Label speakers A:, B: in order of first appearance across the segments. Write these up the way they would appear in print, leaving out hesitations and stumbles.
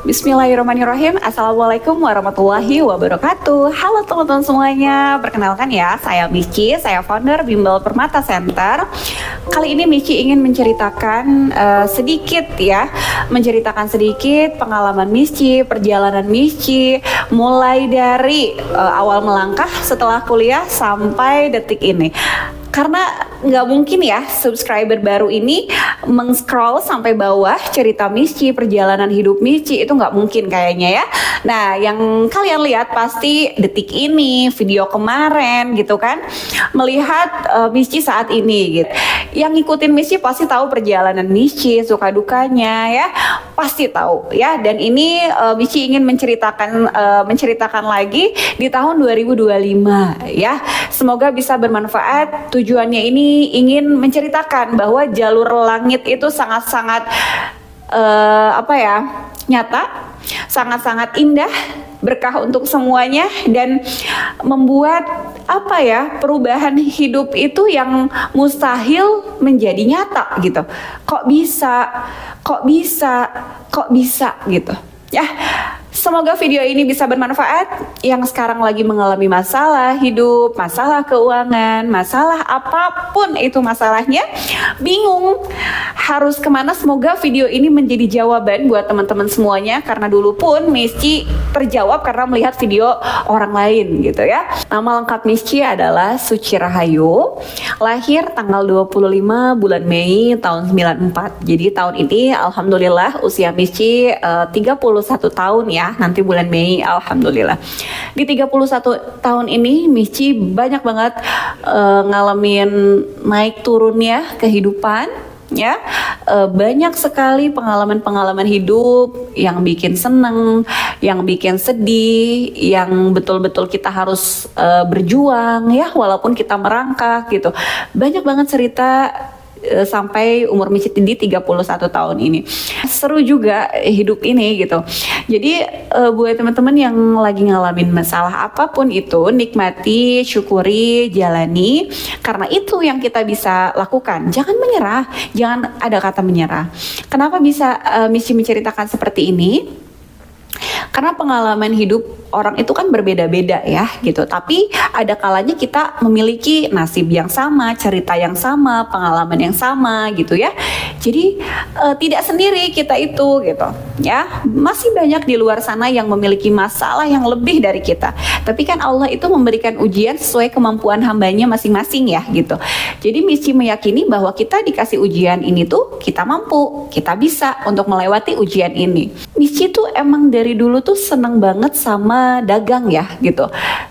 A: Bismillahirrahmanirrahim. Assalamualaikum warahmatullahi wabarakatuh. Halo teman-teman semuanya. Perkenalkan ya, saya Mici, saya founder Bimbel Permata Center. Kali ini Mici ingin menceritakan menceritakan sedikit pengalaman Mici, perjalanan Mici, mulai dari awal melangkah setelah kuliah sampai detik ini. Karena nggak mungkin ya subscriber baru ini meng-scroll sampai bawah cerita Mici, perjalanan hidup Mici, itu nggak mungkin kayaknya ya. Nah, yang kalian lihat pasti detik ini, video kemarin gitu kan, melihat Mici saat ini gitu. Yang ngikutin Mici pasti tahu perjalanan Mici, suka dukanya ya, pasti tahu ya. Dan ini Mici ingin menceritakan lagi di tahun 2025 ya. Semoga bisa bermanfaat. Tujuannya ini ingin menceritakan bahwa jalur langit itu sangat-sangat nyata, sangat-sangat indah, berkah untuk semuanya, dan membuat perubahan hidup itu yang mustahil menjadi nyata gitu. Kok bisa gitu ya. Semoga video ini bisa bermanfaat. Yang sekarang lagi mengalami masalah hidup, masalah keuangan, masalah apapun itu masalahnya, bingung harus kemana, semoga video ini menjadi jawaban buat teman-teman semuanya. Karena dulu pun Mici terjawab karena melihat video orang lain gitu ya. Nama lengkap Mici adalah Suci Rahayu, lahir tanggal 25 bulan Mei tahun 94. Jadi tahun ini alhamdulillah usia Mici 31 tahun ya. Nanti bulan Mei alhamdulillah. Di 31 tahun ini Mici banyak banget ngalamin naik turunnya kehidupan ya. Banyak sekali pengalaman-pengalaman hidup yang bikin seneng, yang bikin sedih, yang betul-betul kita harus berjuang ya, walaupun kita merangkak gitu. Banyak banget cerita sampai umur Mici di 31 tahun ini. Seru juga hidup ini gitu. Jadi buat teman-teman yang lagi ngalamin masalah apapun itu, nikmati, syukuri, jalani, karena itu yang kita bisa lakukan. Jangan menyerah, jangan ada kata menyerah. Kenapa bisa Mici menceritakan seperti ini? Karena pengalaman hidup orang itu kan berbeda-beda ya gitu. Tapi ada kalanya kita memiliki nasib yang sama, cerita yang sama, pengalaman yang sama gitu ya. Jadi tidak sendiri kita itu gitu ya. Masih banyak di luar sana yang memiliki masalah yang lebih dari kita. Tapi kan Allah itu memberikan ujian sesuai kemampuan hambanya masing-masing ya gitu. Jadi Mici meyakini bahwa kita dikasih ujian ini tuh kita mampu, kita bisa untuk melewati ujian ini. Mici tuh emang dari dulu tuh seneng banget sama dagang ya gitu.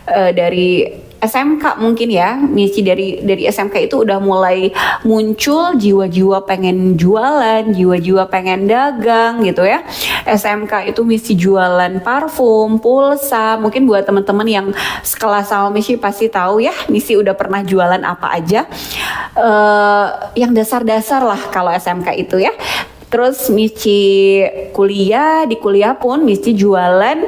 A: Dari SMK mungkin ya, Mici dari SMK itu udah mulai muncul jiwa-jiwa pengen jualan, jiwa-jiwa pengen dagang gitu ya. SMK itu Mici jualan parfum, pulsa. Mungkin buat teman-teman yang sekelas sama Mici pasti tahu ya, Mici udah pernah jualan apa aja. Yang dasar-dasar lah kalau SMK itu ya. Terus Mici di kuliah pun Mici jualan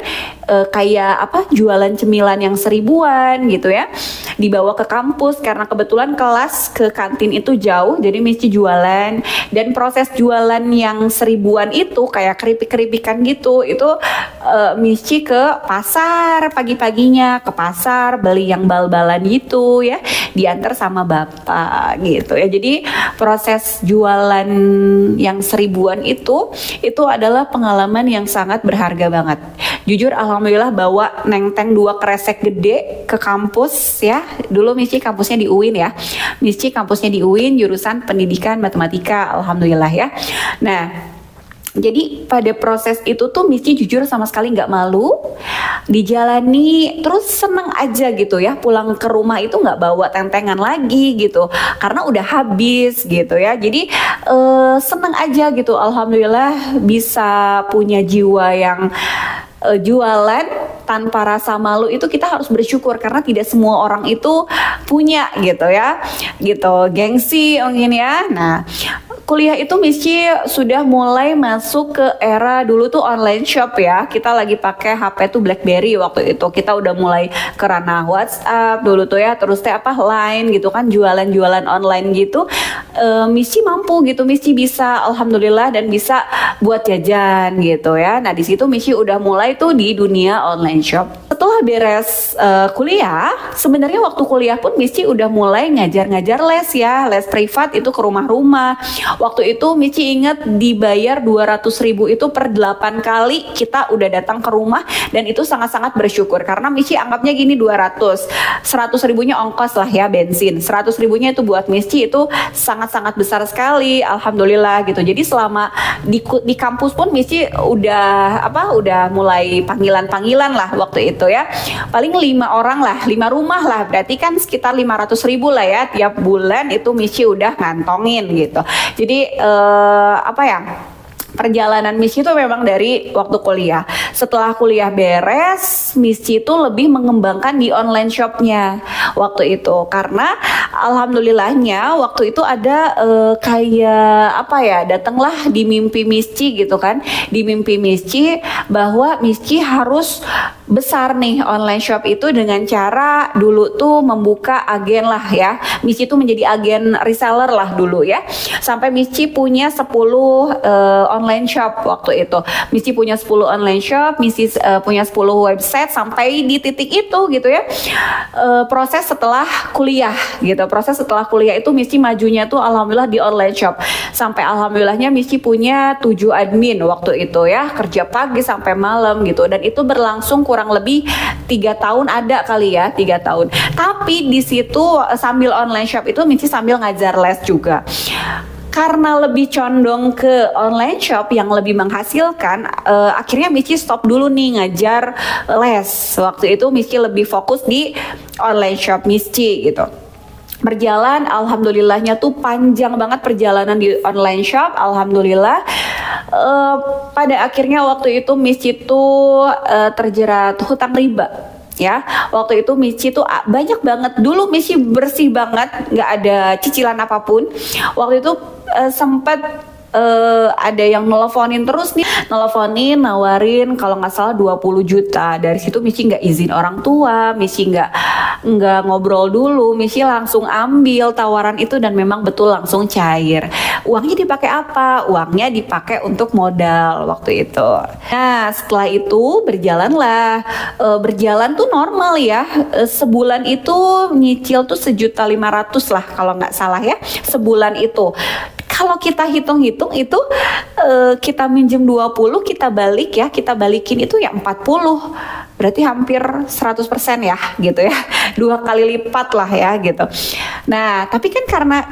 A: jualan cemilan yang 1000-an gitu ya, dibawa ke kampus karena kebetulan kelas ke kantin itu jauh, jadi Mici jualan. Dan proses jualan yang 1000-an itu kayak keripik-keripikan gitu, itu Mici ke pasar pagi-paginya, ke pasar beli yang bal-balan gitu ya, diantar sama bapak gitu ya. Jadi proses jualan yang 1000-an itu adalah pengalaman yang sangat berharga banget. Jujur alhamdulillah bawa nenteng 2 kresek gede ke kampus ya. Dulu Mici kampusnya di UIN ya. Mici kampusnya di UIN jurusan pendidikan matematika, alhamdulillah ya. Nah, jadi pada proses itu tuh Mici jujur sama sekali nggak malu, dijalani terus seneng aja gitu ya. Pulang ke rumah itu nggak bawa tentengan lagi gitu, karena udah habis gitu ya. Jadi seneng aja gitu, alhamdulillah bisa punya jiwa yang jualan tanpa rasa malu. Itu kita harus bersyukur karena tidak semua orang itu punya gitu ya, gitu, gengsi mungkin ya. Nah, kuliah itu Mici sudah mulai masuk ke era dulu tuh online shop ya. Kita lagi pakai HP tuh BlackBerry waktu itu. Kita udah mulai ke ranah WhatsApp dulu tuh ya, terus Line gitu kan, jualan-jualan online gitu. Michi mampu gitu, Michi bisa alhamdulillah dan bisa buat jajan gitu ya. Nah di situ Michi udah mulai tuh di dunia online shop. Setelah beres kuliah, sebenarnya waktu kuliah pun Michi udah mulai ngajar-ngajar les ya, les privat itu ke rumah-rumah. Waktu itu Michi inget dibayar 200.000 itu per 8 kali kita udah datang ke rumah, dan itu sangat-sangat bersyukur karena Michi anggapnya gini, 100 ribunya ongkos lah ya, bensin, 100 ribunya itu buat Michi, itu sangat-sangat besar sekali alhamdulillah gitu. Jadi selama di kampus pun Michi udah mulai panggilan-panggilan lah waktu itu ya, paling 5 orang lah, 5 rumah lah, berarti kan sekitar 500.000 lah ya tiap bulan itu Michi udah ngantongin gitu. Jadi perjalanan Michi itu memang dari waktu kuliah. Setelah kuliah beres, Michi itu lebih mengembangkan di online shopnya waktu itu, karena alhamdulillahnya waktu itu ada datanglah di mimpi Michi gitu kan, di mimpi Michi bahwa Michi harus besar nih online shop itu dengan cara dulu tuh membuka agen lah ya. Michi tuh menjadi agen reseller lah dulu ya, sampai Michi punya 10 online shop waktu itu. Michi punya 10 online shop, Michi punya 10 website sampai di titik itu gitu ya. Proses setelah kuliah gitu. Proses setelah kuliah itu Michi majunya tuh alhamdulillah di online shop. Sampai alhamdulillahnya Michi punya 7 admin waktu itu ya, kerja pagi sampai malam gitu, dan itu berlangsung kurang lebih 3 tahun ada kali ya, 3 tahun. Tapi di situ sambil online shop itu Michi sambil ngajar les juga. Karena lebih condong ke online shop yang lebih menghasilkan, akhirnya Michi stop dulu nih ngajar les. Waktu itu Michi lebih fokus di online shop Michi gitu. Berjalan, alhamdulillahnya tuh panjang banget perjalanan di online shop, alhamdulillah. Pada akhirnya waktu itu Michi tuh terjerat hutang riba. Ya, waktu itu Michi tuh banyak banget. Dulu Michi bersih banget, nggak ada cicilan apapun. Waktu itu sempat ada yang nelfonin terus nih, nawarin kalau nggak salah 20 juta. Dari situ Michi nggak izin orang tua, Michi nggak ngobrol dulu, Michi langsung ambil tawaran itu dan memang betul langsung cair. Uangnya dipakai apa? Uangnya dipakai untuk modal waktu itu. Nah setelah itu berjalan tuh normal ya. Sebulan itu nyicil tuh 1.500.000 lah kalau nggak salah ya, sebulan itu. Kalau kita hitung-hitung itu kita minjem 20, kita balikin itu ya 40. Berarti hampir 100% ya gitu ya. 2 kali lipat lah ya gitu. Nah, tapi kan karena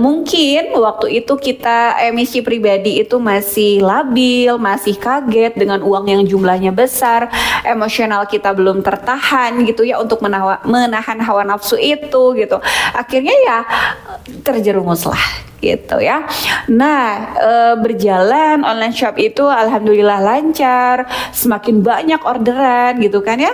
A: mungkin waktu itu kita emisi pribadi itu masih labil, masih kaget dengan uang yang jumlahnya besar, emosional kita belum tertahan gitu ya untuk menahan hawa nafsu itu gitu. Akhirnya ya terjerumus lah gitu ya. Nah, berjalan online shop itu alhamdulillah lancar, semakin banyak orderan gitu kan ya.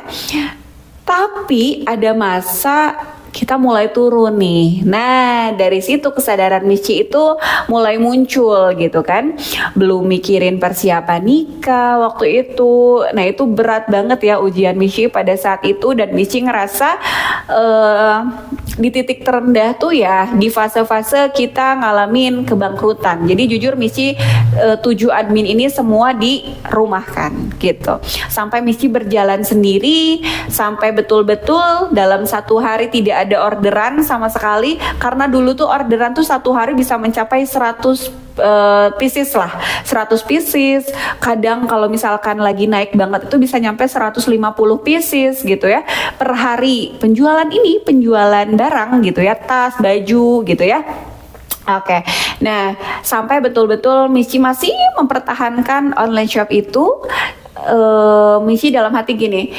A: Tapi ada masa kita mulai turun nih. Nah, dari situ kesadaran Michi itu mulai muncul gitu kan. Belum mikirin persiapan nikah waktu itu. Nah, itu berat banget ya ujian Michi pada saat itu, dan Michi ngerasa di titik terendah tuh ya di fase-fase kita ngalamin kebangkrutan. Jadi jujur Michi 7 admin ini semua dirumahkan gitu. Sampai Michi berjalan sendiri, sampai betul-betul dalam 1 hari tidak ada orderan sama sekali, karena dulu tuh orderan tuh 1 hari bisa mencapai 100 pieces lah, 100 pieces. Kadang kalau misalkan lagi naik banget itu bisa nyampe 150 pieces gitu ya per hari. Penjualan barang gitu ya, tas, baju gitu ya. Oke, nah sampai betul-betul Michi masih mempertahankan online shop itu. Michi dalam hati gini,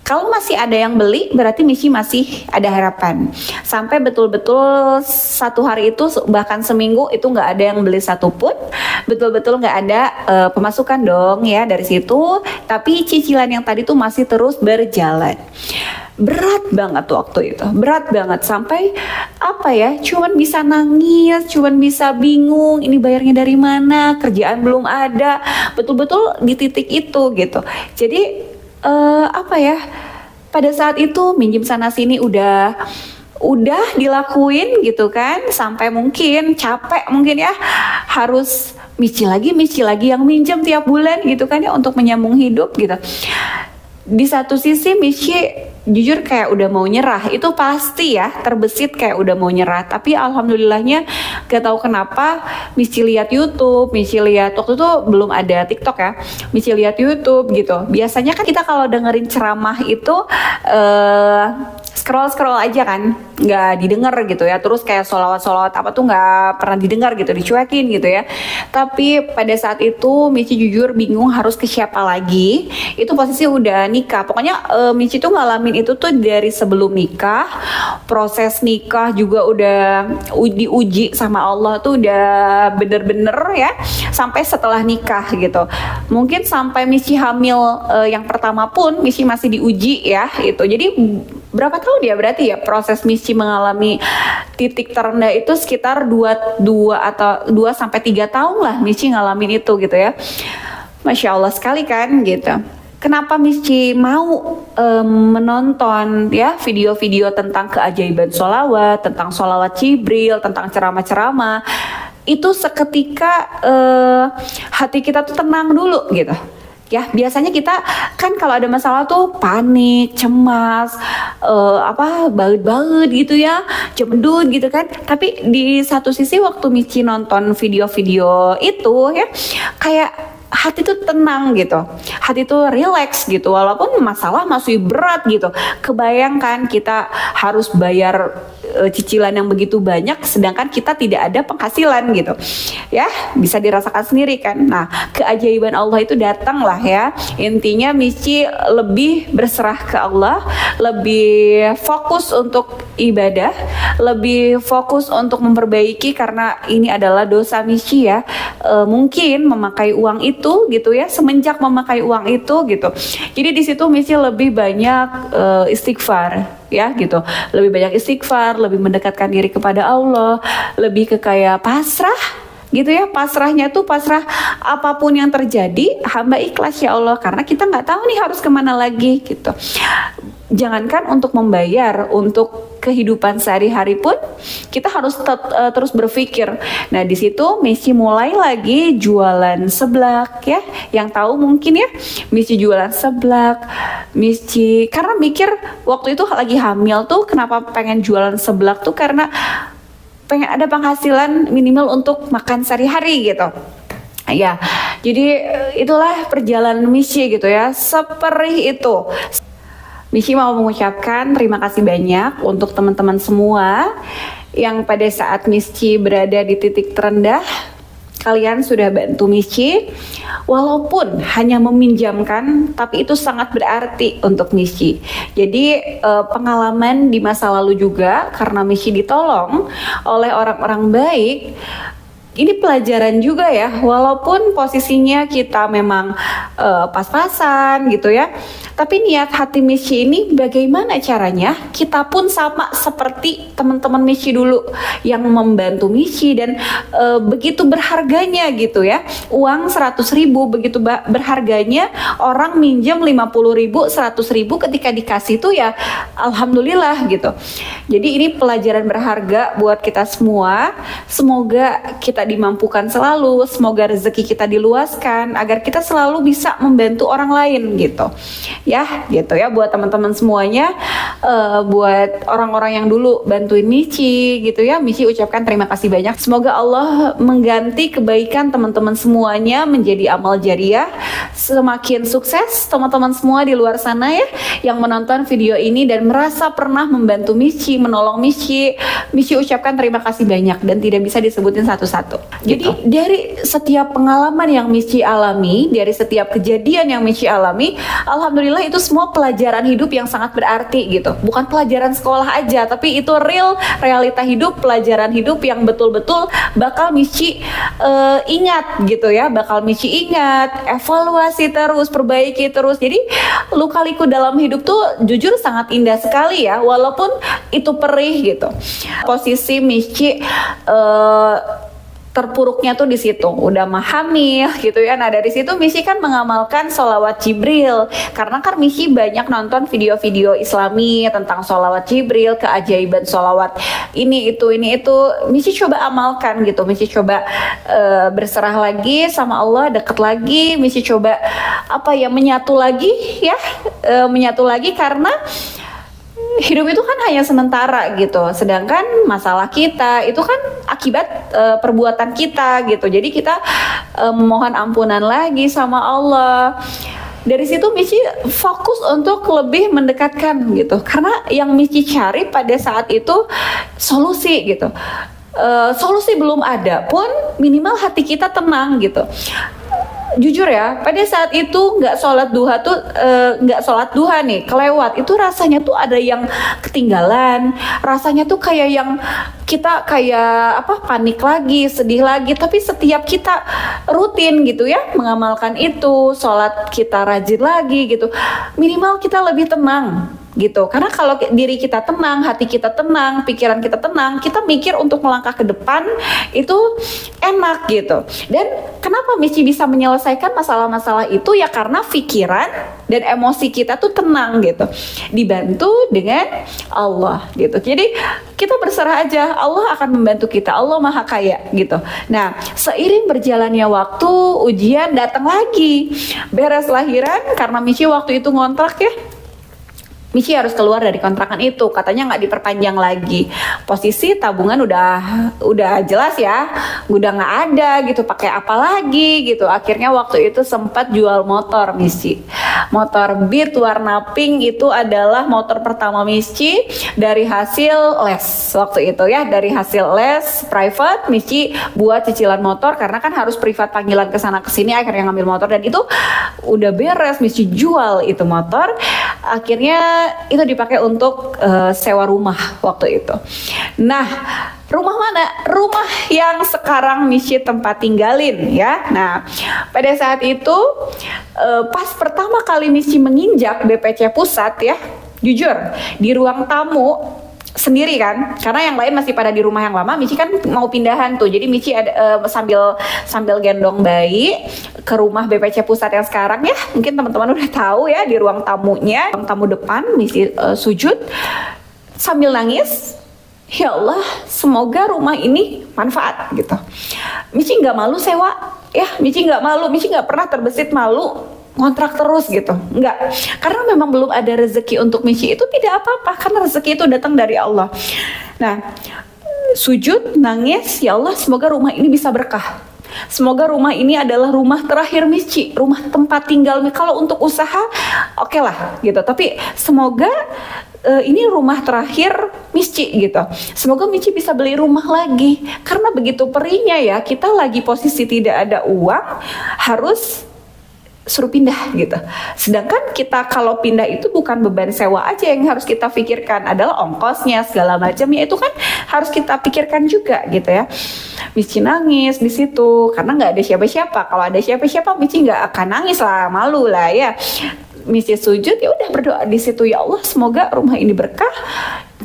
A: kalau masih ada yang beli, berarti Michi masih ada harapan. Sampai betul-betul 1 hari itu, bahkan seminggu itu nggak ada yang beli satupun. Betul-betul nggak ada pemasukan dong ya dari situ. Tapi cicilan yang tadi tuh masih terus berjalan. Berat banget waktu itu, berat banget. Sampai cuman bisa nangis, cuman bisa bingung, ini bayarnya dari mana, kerjaan belum ada. Betul-betul di titik itu gitu. Jadi pada saat itu minjem sana sini udah udah dilakuin gitu kan, sampai mungkin capek mungkin ya, harus micil lagi yang minjem tiap bulan gitu kan ya untuk menyambung hidup gitu. Di satu sisi Michi jujur kayak udah mau nyerah, itu pasti ya, terbesit kayak udah mau nyerah. Tapi alhamdulillahnya gak tahu kenapa Michi lihat YouTube, Michi lihat waktu itu belum ada TikTok ya, Michi lihat YouTube gitu. Biasanya kan kita kalau dengerin ceramah itu scroll aja kan, nggak didengar gitu ya. Terus kayak solawat apa tuh nggak pernah didengar gitu, dicuekin gitu ya. Tapi pada saat itu Michi jujur bingung harus ke siapa lagi. Itu posisi udah nikah. Pokoknya Michi tuh ngalamin itu tuh dari sebelum nikah. Proses nikah juga udah diuji sama Allah tuh udah bener-bener ya, sampai setelah nikah gitu. Mungkin sampai Michi hamil yang pertama pun Michi masih diuji ya itu. Jadi berapa tahun ya berarti ya proses Michi mengalami titik terendah itu sekitar 2 sampai 3 tahun lah Michi ngalamin itu gitu ya. Masya Allah sekali kan gitu. Kenapa Michi mau menonton ya video-video tentang keajaiban sholawat, tentang sholawat Jibril, tentang ceramah-ceramah, itu seketika hati kita tuh tenang dulu gitu. Ya biasanya kita kan kalau ada masalah tuh panik, cemas, baut gitu ya, cemedut gitu kan. Tapi di satu sisi waktu Michi nonton video-video itu ya, kayak hati tuh tenang gitu, hati tuh relax gitu, walaupun masalah masih berat gitu. Kebayangkan kita harus bayar cicilan yang begitu banyak, sedangkan kita tidak ada penghasilan gitu, ya bisa dirasakan sendiri kan. Nah keajaiban Allah itu datang lah ya. Intinya Michi lebih berserah ke Allah, lebih fokus untuk ibadah, lebih fokus untuk memperbaiki karena ini adalah dosa Michi ya. Mungkin memakai uang itu gitu ya, semenjak memakai uang itu gitu. Jadi di situ Michi lebih banyak istighfar ya gitu, lebih banyak istighfar, lebih mendekatkan diri kepada Allah, lebih ke kayak pasrah gitu ya. Pasrahnya tuh pasrah apapun yang terjadi, hamba ikhlas ya Allah, karena kita nggak tahu nih harus kemana lagi gitu. Jangankan untuk membayar, untuk kehidupan sehari-hari pun kita harus terus berpikir. Nah di situ Michi mulai lagi jualan seblak ya. Yang tahu mungkin ya, Michi jualan seblak. Michi karena mikir waktu itu lagi hamil tuh, kenapa pengen jualan seblak tuh karena pengen ada penghasilan minimal untuk makan sehari-hari gitu. Ya, jadi itulah perjalanan Michi gitu ya, seperih itu. Michi mau mengucapkan terima kasih banyak untuk teman-teman semua yang pada saat Michi berada di titik terendah, kalian sudah bantu Michi, walaupun hanya meminjamkan, tapi itu sangat berarti untuk Michi. Jadi pengalaman di masa lalu juga, karena Michi ditolong oleh orang-orang baik, ini pelajaran juga ya, walaupun posisinya kita memang pas-pasan gitu ya, tapi niat hati Michi ini bagaimana caranya kita pun sama seperti teman-teman Michi dulu yang membantu Michi, dan begitu berharganya gitu ya, uang 100.000 begitu berharganya, orang minjem 50.000, 100.000, ketika dikasih itu ya alhamdulillah gitu. Jadi ini pelajaran berharga buat kita semua. Semoga kita dimampukan selalu, semoga rezeki kita diluaskan agar kita selalu bisa membantu orang lain gitu ya, gitu ya. Buat teman-teman semuanya, buat orang-orang yang dulu bantuin Michi gitu ya, Michi ucapkan terima kasih banyak. Semoga Allah mengganti kebaikan teman-teman semuanya menjadi amal jariah. Semakin sukses teman-teman semua di luar sana ya, yang menonton video ini dan merasa pernah membantu Michi, menolong Michi. Michi ucapkan terima kasih banyak dan tidak bisa disebutin satu-satu. Jadi dari setiap pengalaman yang Michi alami, dari setiap kejadian yang Michi alami, alhamdulillah itu semua pelajaran hidup yang sangat berarti gitu. Bukan pelajaran sekolah aja, tapi itu realita hidup, pelajaran hidup yang betul-betul bakal Michi ingat gitu ya, bakal Michi ingat, evaluasi terus, perbaiki terus. Jadi luka-liku dalam hidup tuh jujur sangat indah sekali ya, walaupun itu perih gitu. Posisi Michi terpuruknya tuh di situ, udah hamil gitu ya. Nah dari situ Missy kan mengamalkan sholawat Jibril, karena kan Missy banyak nonton video-video Islami tentang sholawat Jibril, keajaiban sholawat ini itu. Missy coba amalkan gitu. Missy coba berserah lagi sama Allah, deket lagi. Missy coba menyatu lagi ya, menyatu lagi karena hidup itu kan hanya sementara gitu, sedangkan masalah kita itu kan akibat perbuatan kita gitu. Jadi kita memohon ampunan lagi sama Allah. Dari situ Missy fokus untuk lebih mendekatkan gitu, karena yang Missy cari pada saat itu solusi gitu. Solusi belum ada pun minimal hati kita tenang gitu. Jujur ya, pada saat itu nggak sholat duha nih, kelewat itu rasanya tuh ada yang ketinggalan, rasanya tuh kayak yang kita panik lagi, sedih lagi. Tapi setiap kita rutin gitu ya mengamalkan itu, sholat kita rajin lagi gitu, minimal kita lebih tenang gitu. Karena kalau diri kita tenang, hati kita tenang, pikiran kita tenang, kita mikir untuk melangkah ke depan itu enak gitu. Dan kenapa Missy bisa menyelesaikan masalah-masalah itu ya karena pikiran dan emosi kita tuh tenang gitu, dibantu dengan Allah gitu. Jadi kita berserah aja, Allah akan membantu kita, Allah maha kaya gitu. Nah seiring berjalannya waktu, ujian datang lagi, beres lahiran. Karena Missy waktu itu ngontrak ya, Missy harus keluar dari kontrakan itu, katanya nggak diperpanjang lagi. Posisi tabungan udah jelas ya, udah nggak ada gitu, pakai apa lagi gitu. Akhirnya waktu itu sempat jual motor Missy. Motor Beat warna pink itu adalah motor pertama Missy dari hasil les waktu itu ya, dari hasil les private. Missy buat cicilan motor karena kan harus privat panggilan kesana kesini, akhirnya ngambil motor dan itu udah beres. Missy jual itu motor, akhirnya itu dipakai untuk sewa rumah waktu itu. Nah, rumah mana? Rumah yang sekarang Missy tempat tinggalin ya. Nah, pada saat itu pas pertama kali Missy menginjak BPC Pusat ya, jujur di ruang tamu sendiri kan, karena yang lain masih pada di rumah yang lama. Missy kan mau pindahan tuh, jadi Missy ada sambil gendong bayi ke rumah BPC Pusat yang sekarang ya. Mungkin teman-teman udah tahu ya, di ruang tamunya, ruang tamu depan Missy sujud sambil nangis. Ya Allah, semoga rumah ini manfaat gitu. Missy nggak malu sewa ya, Missy nggak malu, Missy nggak pernah terbesit malu ngontrak terus gitu, enggak. Karena memang belum ada rezeki untuk Missy, itu tidak apa-apa, karena rezeki itu datang dari Allah. Nah, sujud, nangis, ya Allah semoga rumah ini bisa berkah. Semoga rumah ini adalah rumah terakhir Missy, rumah tempat tinggal. Kalau untuk usaha, oke lah gitu. Tapi semoga ini rumah terakhir Missy gitu. Semoga Missy bisa beli rumah lagi. Karena begitu perihnya ya, kita lagi posisi tidak ada uang, harus suruh pindah gitu. Sedangkan kita kalau pindah itu bukan beban sewa aja yang harus kita pikirkan, adalah ongkosnya segala macamnya, itu kan harus kita pikirkan juga gitu ya. Missy nangis di situ karena nggak ada siapa-siapa. Kalau ada siapa-siapa Missy nggak akan nangis lah, malu lah ya. Missy sujud, ya udah berdoa di situ, ya Allah semoga rumah ini berkah.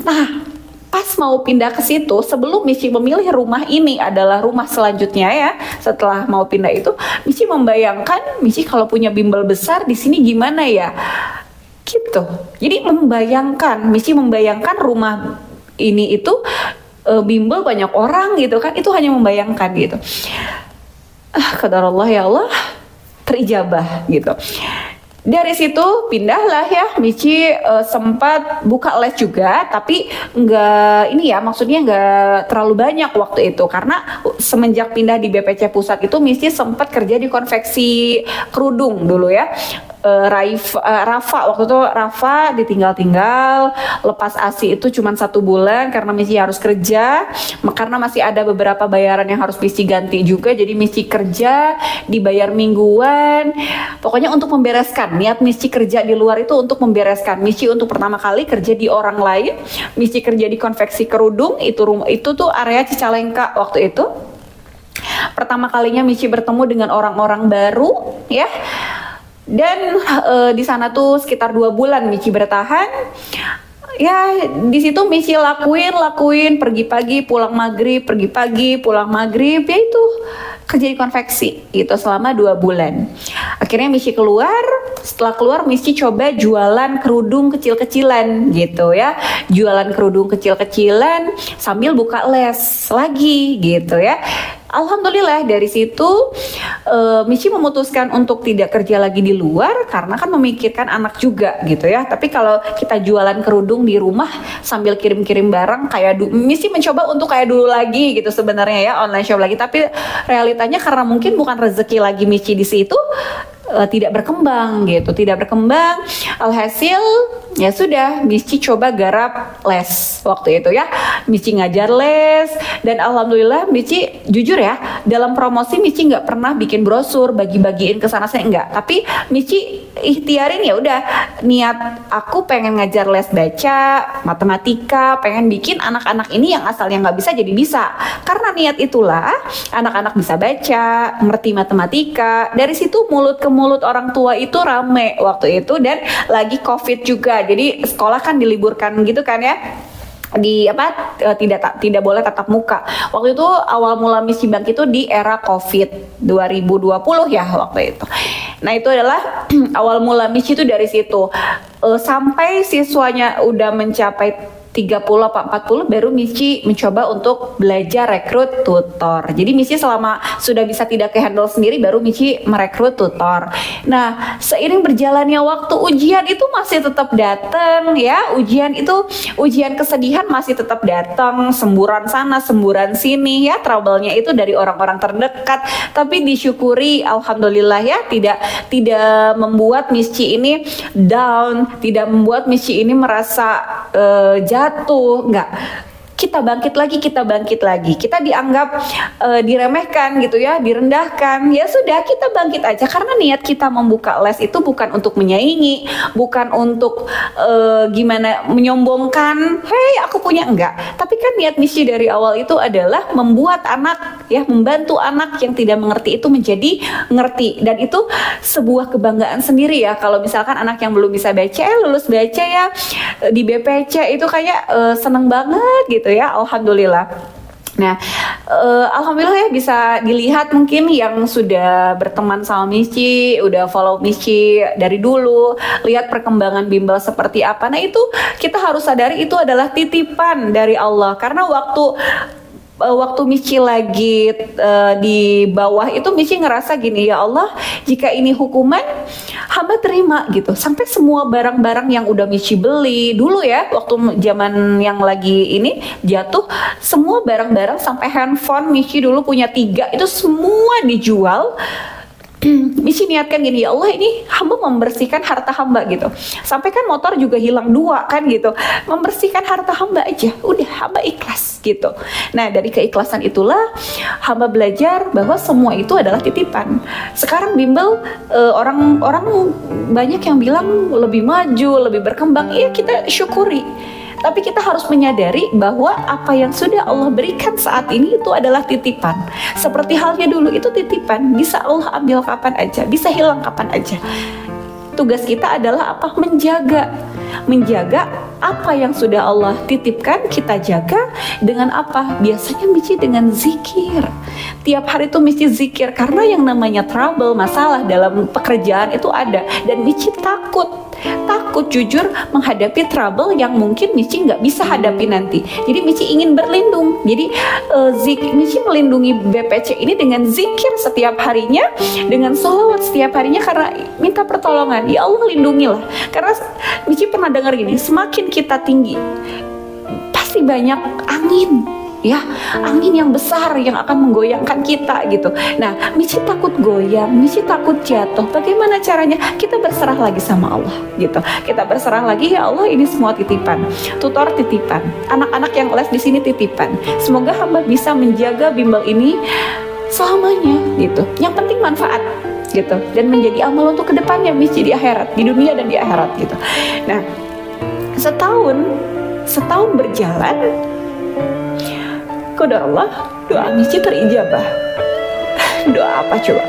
A: Nah, pas mau pindah ke situ, sebelum Missy memilih rumah ini adalah rumah selanjutnya ya, setelah mau pindah itu, Missy membayangkan, Missy kalau punya bimbel besar di sini gimana ya, gitu. Jadi Missy membayangkan rumah ini itu bimbel banyak orang gitu kan, itu hanya membayangkan gitu. Qadarullah, ya Allah, terijabah gitu. Dari situ pindahlah ya, Missy sempat buka les juga, tapi maksudnya nggak terlalu banyak waktu itu, karena semenjak pindah di BPC Pusat itu Missy sempat kerja di konveksi kerudung dulu ya. Rafa waktu itu, Rafa ditinggal-tinggal, lepas ASI itu cuma 1 bulan karena Missy harus kerja, karena masih ada beberapa bayaran yang harus Missy ganti juga. Jadi Missy kerja dibayar mingguan, pokoknya untuk membereskan. Niat Missy kerja di luar itu untuk membereskan. Missy untuk pertama kali kerja di orang lain, Missy kerja di konveksi kerudung, itu tuh area Cicalengka waktu itu. Pertama kalinya Missy bertemu dengan orang-orang baru ya. Dan di sana tuh sekitar 2 bulan Missy bertahan. ya di situ Michi lakuin pergi pagi pulang maghrib, pergi pagi pulang maghrib, ya itu kerja di konveksi gitu selama 2 bulan. Akhirnya Michi keluar, setelah keluar Michi coba jualan kerudung kecil-kecilan gitu ya, jualan kerudung kecil-kecilan sambil buka les lagi gitu ya. Alhamdulillah dari situ Michi memutuskan untuk tidak kerja lagi di luar karena kan memikirkan anak juga gitu ya. Tapi kalau kita jualan kerudung di rumah sambil kirim-kirim barang kayak Michi mencoba untuk kayak dulu lagi gitu sebenarnya ya, online shop lagi. Tapi realitanya karena mungkin bukan rezeki lagi Michi di situ, tidak berkembang gitu, tidak berkembang. Alhasil ya sudah, Michi coba garap les waktu itu ya. Michi ngajar les dan alhamdulillah Michi jujur ya, dalam promosi Michi nggak pernah bikin brosur bagi-bagiin ke sana saya enggak. Tapi Michi ikhtiarin ya udah, niat aku pengen ngajar les baca, matematika, pengen bikin anak-anak ini yang asalnya nggak bisa jadi bisa. Karena niat itulah anak-anak bisa baca, ngerti matematika. Dari situ mulut ke mulut orang tua itu rame waktu itu, dan lagi COVID juga. Jadi sekolah kan diliburkan gitu kan ya, tidak boleh tatap muka. Waktu itu awal mula Michi bangkit itu di era COVID 2020 ya waktu itu. Nah itu adalah awal mula Michi itu dari situ. Sampai siswanya udah mencapai 30 apa 40 baru Michi mencoba untuk belajar rekrut tutor. Jadi Michi selama sudah bisa tidak ke-handle sendiri baru Michi merekrut tutor. Nah, seiring berjalannya waktu ujian itu masih tetap datang ya. Ujian kesedihan masih tetap datang, semburan sana, semburan sini ya. Trouble-nya itu dari orang-orang terdekat. Tapi disyukuri alhamdulillah ya, tidak membuat Michi ini down, tidak membuat Michi ini merasa jatuh, enggak. Kita bangkit lagi. Kita dianggap diremehkan gitu ya, direndahkan. Ya sudah, kita bangkit aja karena niat kita membuka les itu bukan untuk menyaingi, bukan untuk menyombongkan, "Hey, aku punya," enggak. Tapi kan niat Michi dari awal itu adalah membuat anak ya, membantu anak yang tidak mengerti itu menjadi ngerti, dan itu sebuah kebanggaan sendiri ya kalau misalkan anak yang belum bisa baca lulus baca ya di BPC itu kayak seneng banget gitu ya, alhamdulillah. Nah, alhamdulillah ya bisa dilihat mungkin yang sudah berteman sama Michi, udah follow Michi dari dulu, lihat perkembangan bimbel seperti apa. Nah itu kita harus sadari itu adalah titipan dari Allah. Karena waktu Michi lagi di bawah itu Michi ngerasa gini, ya Allah, jika ini hukuman hamba terima gitu. Sampai semua barang-barang yang udah Michi beli dulu ya, waktu zaman yang lagi ini jatuh, semua barang-barang sampai handphone Michi dulu punya 3 itu semua dijual. Michi niatkan gini, ya Allah, ini hamba membersihkan harta hamba gitu. Sampai kan motor juga hilang 2 kan gitu, membersihkan harta hamba aja, udah hamba ikhlas gitu. Nah dari keikhlasan itulah hamba belajar bahwa semua itu adalah titipan. Sekarang bimbel orang banyak yang bilang lebih maju, lebih berkembang. Iya, kita syukuri. Tapi kita harus menyadari bahwa apa yang sudah Allah berikan saat ini itu adalah titipan. Seperti halnya dulu itu titipan, bisa Allah ambil kapan aja, bisa hilang kapan aja. Tugas kita adalah apa? Menjaga apa yang sudah Allah titipkan, kita jaga dengan apa? Biasanya Michi dengan zikir. Tiap hari itu Michi zikir, karena yang namanya trouble, masalah dalam pekerjaan itu ada. Dan Michi takut jujur menghadapi trouble yang mungkin Michi nggak bisa hadapi nanti. Jadi Michi ingin berlindung. Jadi Michi melindungi BPC ini dengan zikir setiap harinya, dengan sholawat setiap harinya, karena minta pertolongan. Ya Allah, lindungilah. Karena Michi pernah dengar gini, semakin kita tinggi pasti banyak angin ya, angin yang besar yang akan menggoyangkan kita gitu. Nah, Michi takut goyang, Michi takut jatuh. Bagaimana caranya? Kita berserah lagi sama Allah gitu. Kita berserah lagi, ya Allah, ini semua titipan. Tutor titipan, anak-anak yang les di sini titipan. Semoga hamba bisa menjaga bimbel ini selamanya gitu. Yang penting manfaat gitu, dan menjadi amal untuk kedepannya Michi di akhirat, di dunia dan di akhirat gitu. Nah, setahun berjalan, qadarullah, doa Michi terijabah. Doa apa coba?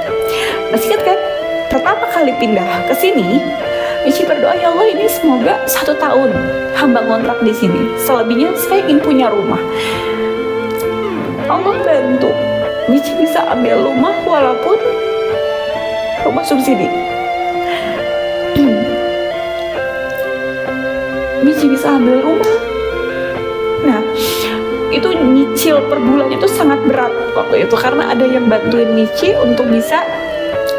A: Masih ingat kan? Pertama kali pindah ke sini, Michi berdoa, ya Allah ini semoga 1 tahun hamba ngontrak di sini, selebihnya saya ingin punya rumah. Allah bantu, Michi bisa ambil rumah walaupun rumah subsidi. Michi bisa ambil rumah. Nah, itu nyicil per bulannya itu sangat berat waktu itu, karena ada yang bantuin Michi untuk bisa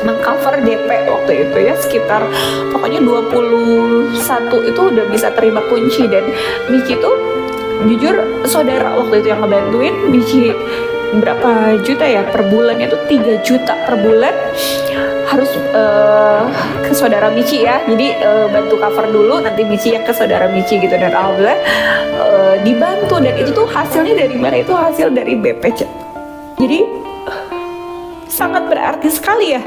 A: mengcover DP waktu itu ya, sekitar pokoknya 21 itu udah bisa terima kunci. Dan Michi tuh jujur saudara waktu itu yang ngebantuin Michi berapa juta ya per bulannya tuh 3 juta per bulan harus ke saudara Michi ya. Jadi bantu cover dulu, nanti Michi yang ke saudara Michi gitu. Dan alhamdulillah dibantu, dan itu tuh hasilnya dari mana? Itu hasil dari BPC. Jadi sangat berarti sekali ya.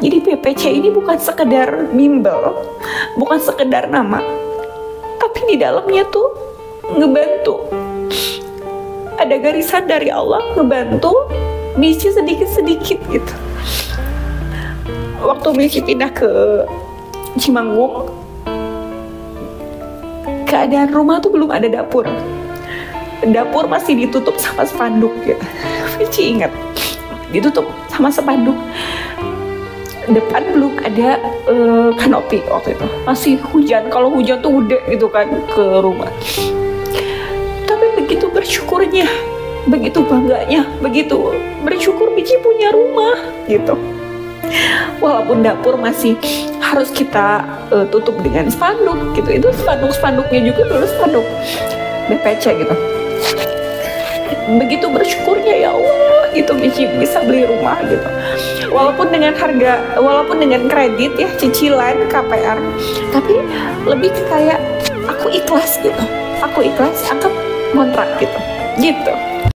A: Jadi BPC ini bukan sekedar bimbel, bukan sekedar nama, tapi di dalamnya tuh ngebantu. Ada garisan dari Allah ngebantu Michi sedikit-sedikit gitu. Waktu Michi pindah ke Cimanggung, keadaan rumah tuh belum ada dapur. Dapur masih ditutup sama spanduk gitu. Michi ingat, ditutup sama spanduk. Depan belum ada kanopi waktu itu. Masih hujan, kalau hujan tuh gede gitu kan ke rumah. Tapi begitu bersyukurnya, begitu bangganya, begitu bersyukur Michi punya rumah gitu. Walaupun dapur masih harus kita tutup dengan spanduk gitu. Itu spanduknya juga dulu spanduk BPC gitu. Begitu bersyukurnya, ya Allah gitu Michi bisa beli rumah gitu. Walaupun dengan harga, walaupun dengan kredit ya, cicilan KPR, tapi lebih ke kayak aku ikhlas gitu. Aku ikhlas, aku kontrak gitu.